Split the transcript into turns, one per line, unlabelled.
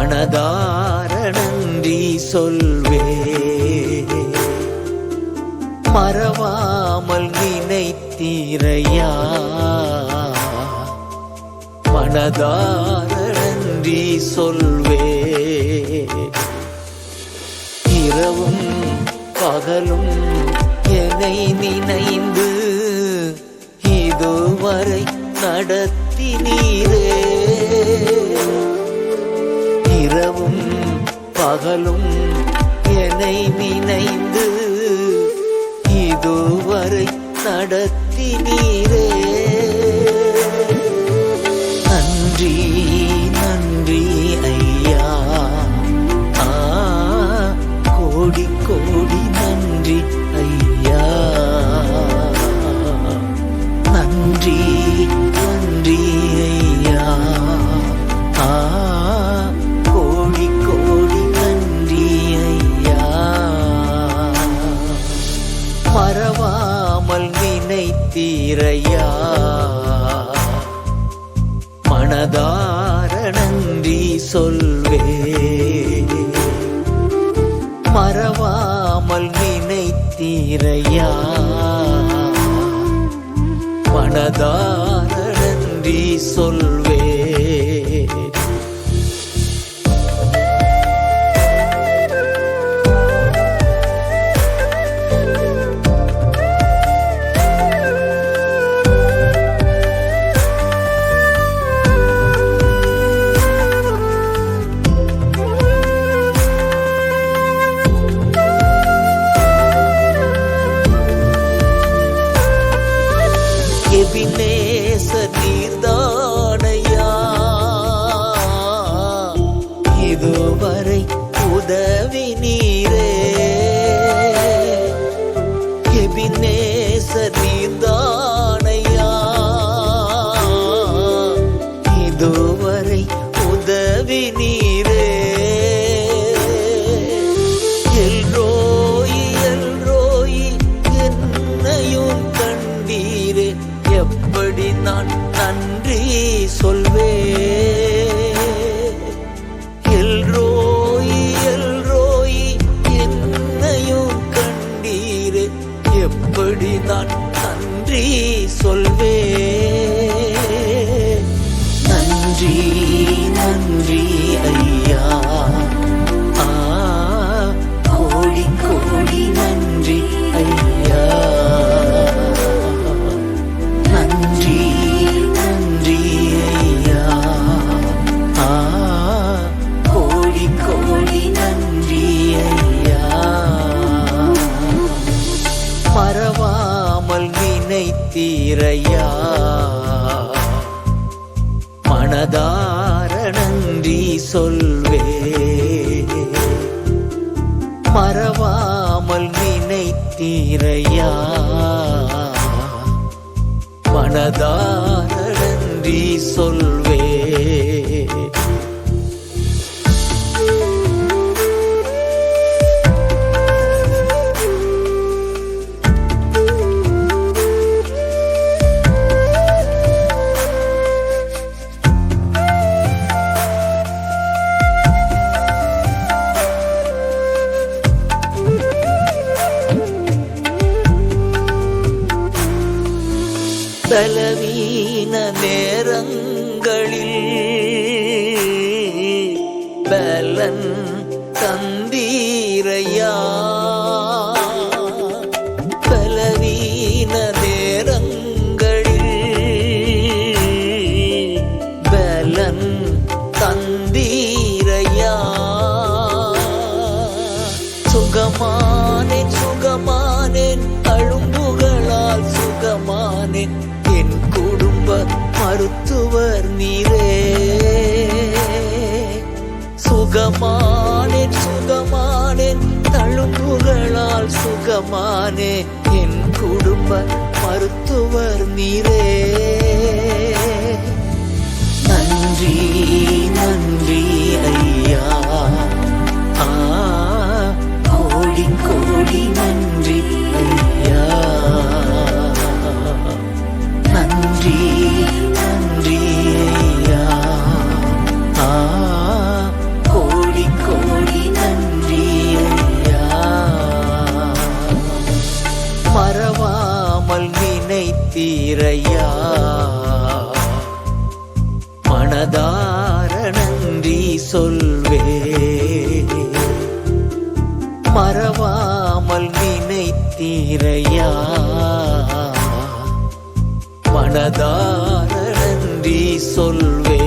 மனதார நன்றி சொல்வே, மறவாமல் நினைத்தீரையா. மனதார நன்றி சொல்வே, இரவும் பகலும் என்னை நினைந்து இதுவரை நடத்தினீரே. இரவும் பகலும் என்னை நினைந்து இதுவரை நடத்தினீரே. நன்றி நன்றி ஐயா, கோடி கோடி நன்றி ஐயா. நன்றி நன்றி ஐயா, கோடி கோடி நன்றி ஐயா. மறவாமல் நினைத்தீரையா, மனதார நன்றி சொல்வே, மறவாமல் நினைத்தீரையா. மனதார நன்றி சொல்வே. எபினேசர் நீர்தானையா, இதுவரை உதவி நீரே. எபினேசர் நீர்தானையா, இதுவரை உதவி நீரே. எல்ரோயி எல்ரோயி என்னையும் கண்டீரே, எப்படி நான் நன்றி சொல்வே. எல்ரோயி எல்ரோயி என்னையும் கண்டீரே, எப்படி நான் நன்றி சொல்வே. நன்றி நன்றி ஐயா, கோடி கோடி நன்றி ஐயா. நன்றி நன்றி ஐயா, கோடி கோடி நன்றி ஐயா. மறவாமல் நினைத்தீரையா, மனதார நன்றி சொல்வே, மறவாமல் நினைத்தீரையா. மனதார நன்றி சொல்வே. பலவீன நேரங்களில் பலன் தந்தீரையா. பலவீன நேரங்களில் பலன் தந்தீரையா. சுகமானேன் சுகமானேன், அழும்புகளால் சுகமானேன், என் குடும்ப மருத்துவர் நீரே. சுகமானேன் சுகமானேன், தழும்புகளால் சுகமானே, என் குடும்ப மருத்துவர் நீரே. நன்றி நன்றி ஐயா, கோடி கோடி நன்றி ஐயா. நன்றி நன்றி ஐயா, நினைத்தீரையா மனதார நன்றி சொல்வே மறவாமல் நினைத்தீரையா மனதார நன்றி சொல்வே